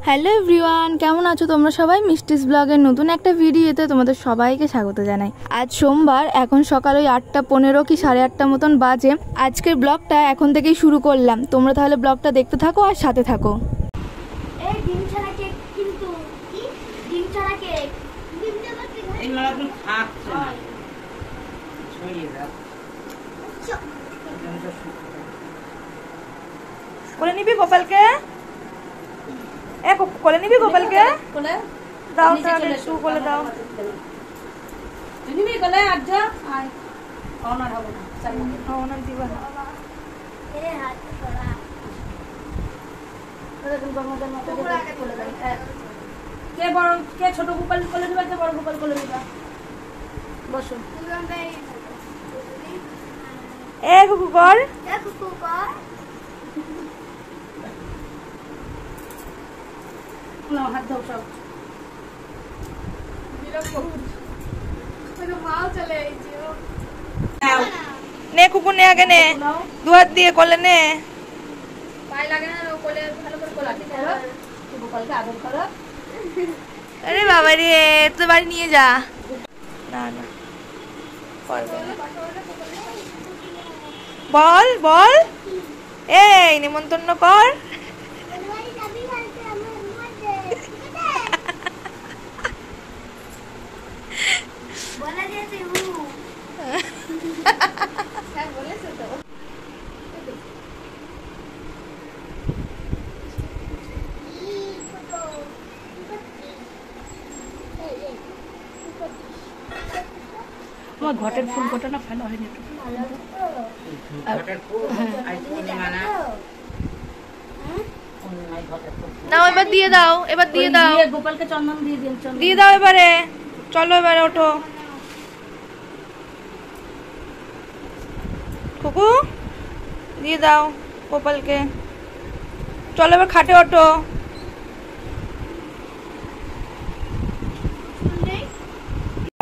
Hello everyone, কেমন আছো তোমরা সবাই? মিষ্টিস ব্লগের নতুন একটা ভিডিওতে তোমাদের সবাইকে স্বাগত জানাই। আজ সোমবার, এখন সকাল ওই 8:15 কি 8:30 মতন বাজে। আজকের ব্লগটা এখন থেকেই শুরু করলাম, তোমরা তাহলে ব্লগটা দেখতে থাকো আর সাথে থাকো। এই ডিম ছাড়া কেক, কিন্তু ডিম ছাড়া কেক এই মালাগুলো খাচ্ছে না, ছড়িয়ে দাও। কোলে নিবি গোপালকে? কোলে নিবি গোপালকে? কোলে দাও তাহলে একটু কোলে দাও। নিবি কোলে? আজ্জা আয়, অনার হবে না, ওনার দিবা না। এ হাত ছড়া কে বড়, কে ছোট গোপাল কোলে নিবা, কে বড় গোপাল কোলে নিবা? বসো। এ কুকু কর। এ কুকু কর। নাও হাত দাও সব। নে কুকু, নে আগে নে, দু হাত দিয়ে কোলে নে। পায়ে লাগে না, কোলে ভালো করে কোলাতে করো, গোপালকে আদর করো। আরে বাবা রে, তো বাড়ি নিয়ে যা। না না, পারবে না। বল বল, এই নিমন্ত্রণ কর। বলা দিয়েছে হ্যাঁ বলেছে তো। আমার ঘটের ফুল ঘটনা ভালো হয়নি একটু। নাও এবার দিয়ে দাও, এবার দিয়ে দাও, গোপালকে চন্দন দিয়ে দিন, দিয়ে দাও এবারে। চলো এবারে ওঠো কুকু, দিয়ে দাও গোপালকে। চলো এবার খাটে ওঠো।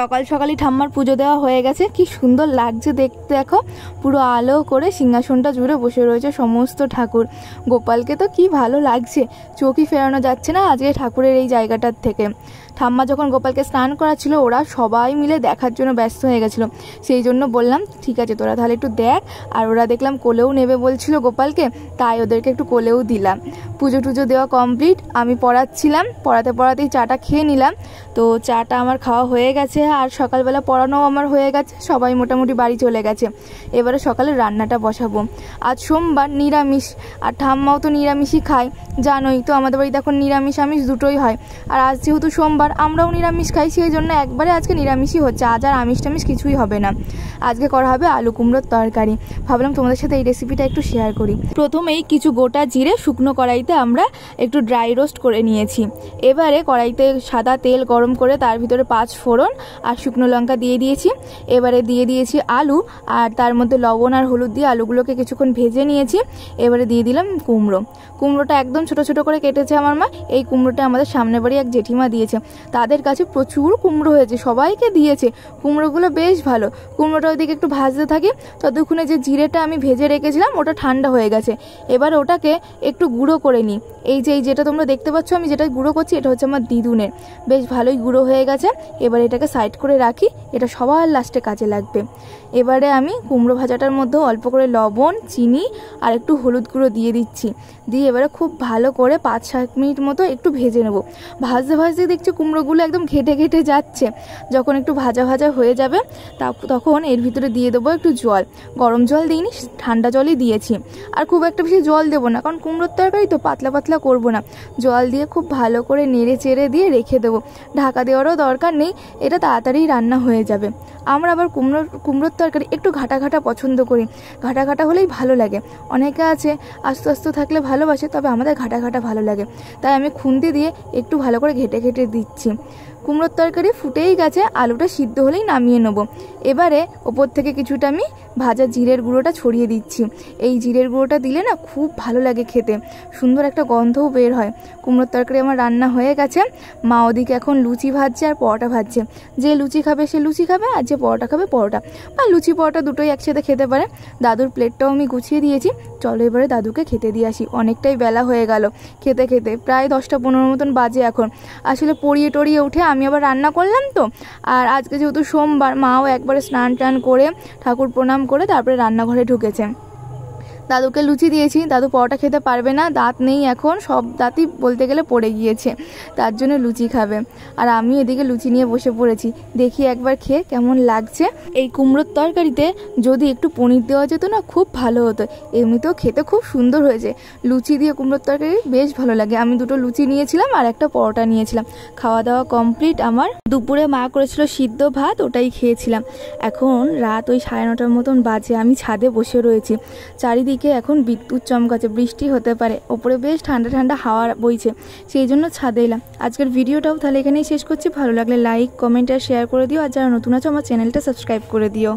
সকাল সকালই ঠাম্মার পুজো দেওয়া হয়ে গেছে। কি সুন্দর লাগছে দেখতে, দেখো পুরো আলো করে সিংহাসনটা জুড়ে বসে রয়েছে সমস্ত ঠাকুর। গোপালকে তো কি ভালো লাগছে, চোখই ফেরানো যাচ্ছে না আজকে ঠাকুরের এই জায়গাটার থেকে। ঠাম্মা যখন গোপালকে স্নান করাচ্ছিল, ওরা সবাই মিলে দেখার জন্য ব্যস্ত হয়ে গেছিলো। সেই জন্য বললাম ঠিক আছে তোরা তাহলে একটু দেখ। আর ওরা দেখলাম কোলেও নেবে বলছিল গোপালকে, তাই ওদেরকে একটু কোলেও দিলাম। পুজো টুজো দেওয়া কমপ্লিট, আমি পড়াচ্ছিলাম, পড়াতে পড়াতেই চাটা খেয়ে নিলাম। তো চাটা আমার খাওয়া হয়ে গেছে, আর সকালবেলা পড়ানোও আমার হয়ে গেছে, সবাই মোটামুটি বাড়ি চলে গেছে। এবারে সকালে রান্নাটা বসাবো। আজ সোমবার, নিরামিষ, আর ঠাম্মাও তো নিরামিষই খায়, জানোই তো আমাদের বাড়িতে এখন নিরামিষ আমিষ দুটোই হয়। আর আজ যেহেতু সোমবার, আমরাও নিরামিষ খাই, সেই জন্য একবারে আজকে নিরামিষই হচ্ছে। আজ আর আমিষ টামিষ কিছুই হবে না, আজকে করা হবে আলু কুমড়োর তরকারি। ভাবলাম তোমাদের সাথে এই রেসিপিটা একটু শেয়ার করি। প্রথমেই কিছু গোটা জিরে শুকনো কড়াইতে আমরা একটু ড্রাই রোস্ট করে নিয়েছি। এবারে কড়াইতে সাদা তেল গরম করে তার ভিতরে 5 ফোড়ন আর শুকনো লঙ্কা দিয়ে দিয়েছি। এবারে দিয়ে দিয়েছি আলু, আর তার মধ্যে লবণ আর হলুদ দিয়ে আলুগুলোকে কিছুক্ষণ ভেজে নিয়েছি। এবারে দিয়ে দিলাম কুমড়ো। কুমড়োটা একদম ছোট ছোট করে কেটেছে আমার মা। এই কুমড়োটা আমাদের সামনের বাড়ি এক জেঠিমা দিয়েছে, তাদের কাছে প্রচুর কুমড়ো হয়েছে, সবাইকে দিয়েছে। কুমড়োগুলো বেশ ভালো। কুমড়োটা ওইদিকে একটু ভাজতে থাকি, ততক্ষণে যে জিরেটা আমি ভেজে রেখেছিলাম ওটা ঠান্ডা হয়ে গেছে। এবার ওটাকে একটু গুঁড়ো করে নিই। যেটা তোমরা দেখতে পাচ্ছ আমি যেটা গুঁড়ো করছি, এটা হচ্ছে আমার দিদুনের, বেশ ভালোই গুঁড়ো হয়ে গেছে। এবার এটাকে সাইড করে রাখি, এটা সবার লাস্টে কাজে লাগবে। এবারে আমি কুমড়ো ভাজাটার মধ্যে অল্প করে লবণ, চিনি আর একটু হলুদ গুঁড়ো দিয়ে দিচ্ছি। দিয়ে এবারে খুব ভালো করে 5-7 মিনিট মতো একটু ভেজে নেব। ভাজতে ভাজতে দেখছি কুমড়োগুলো একদম ঘেটে ঘেটে যাচ্ছে। যখন একটু ভাজা ভাজা হয়ে যাবে, তখন এর ভিতরে দিয়ে দেবো একটু জল। গরম জল দিইনি, ঠান্ডা জলই দিয়েছি। আর খুব একটা বেশি জল দেবো না, কারণ কুমড়োর তরকারি তো পাতলা পাতলা করবো না। জল দিয়ে খুব ভালো করে নেড়ে চেড়ে দিয়ে রেখে দেবো। ঢাকা দেওয়ারও দরকার নেই, এটা তাড়াতাড়ি রান্না হয়ে যাবে। আমরা আবার কুমড়োর তরকারি একটু ঘাটা ঘাটা পছন্দ করি, ঘাটা ঘাটা হলেই ভালো লাগে। অনেকে আছে আস্তে আস্তে থাকলে ভালোবাসে, তবে আমাদের ঘাটা ঘাটা ভালো লাগে, তাই আমি খুন্তি দিয়ে একটু ভালো করে ঘেটে ঘেটে দিচ্ছি। কুমড়োর তরকারি ফুটেই গেছে, আলুটা সিদ্ধ হলেই নামিয়ে নেব। এবারে ওপর থেকে কিছুটা আমি ভাজা জিরের গুঁড়োটা ছড়িয়ে দিচ্ছি। এই জিরের গুঁড়োটা দিলে না খুব ভালো লাগে খেতে, সুন্দর একটা গন্ধও বের হয়। কুমড়োর তরকারি আমার রান্না হয়ে গেছে। মা ওদিকে এখন লুচি ভাজছে আর পরোটা ভাজছে। যে লুচি খাবে সে লুচি খাবে, আর যে পরোটা খাবে পরোটা, বা লুচি পরোটা দুটোই একসাথে খেতে পারে। দাদুর প্লেটটাও আমি গুছিয়ে দিয়েছি। চলো এবারে দাদুকে খেতে দিয়ে আসি, অনেকটাই বেলা হয়ে গেল খেতে খেতে, প্রায় 10টা-15 মতন বাজে এখন। আসলে পড়িয়ে টড়িয়ে উঠে আমি আবার রান্না করলাম তো, আর আজকে যেহেতু সোমবার, মাও একবারে স্নান টান করে ঠাকুর প্রণাম করে তারপরে রান্নাঘরে ঢুকেছে। দাদুকে লুচি দিয়েছি, দাদু পরোটা খেতে পারবে না, দাঁত নেই এখন, সব দাঁতই বলতে গেলে পড়ে গিয়েছে, তার জন্য লুচি খাবে। আর আমি এদিকে লুচি নিয়ে বসে পড়েছি, দেখি একবার খেয়ে কেমন লাগছে। এই কুমড়োর তরকারিতে যদি একটু পনির দেওয়া যেত না খুব ভালো হতো, এমনিতেও খেতে খুব সুন্দর হয়েছে। লুচি দিয়ে কুমড়োর তরকারি বেশ ভালো লাগে। আমি 2টো লুচি নিয়েছিলাম আর একটা পরোটা নিয়েছিলাম। খাওয়া দাওয়া কমপ্লিট আমার। দুপুরে মা করেছিল সিদ্ধ ভাত, ওটাই খেয়েছিলাম। এখন রাত ওই 9:30 মতন বাজে, আমি ছাদে বসে রয়েছি। চারিদিকে এখন বিদ্যুৎ চমকাচ্ছে, বৃষ্টি হতে পারে, ওপরে বেশ ঠান্ডা ঠান্ডা হাওয়া বইছে, সেই জন্য ছাদে এলাম। আজকের ভিডিওটাও তাহলে এখানেই শেষ করছি। ভালো লাগলে লাইক, কমেন্ট আর শেয়ার করে দিও, আর যারা নতুন আছো আমার চ্যানেলটা সাবস্ক্রাইব করে দিও।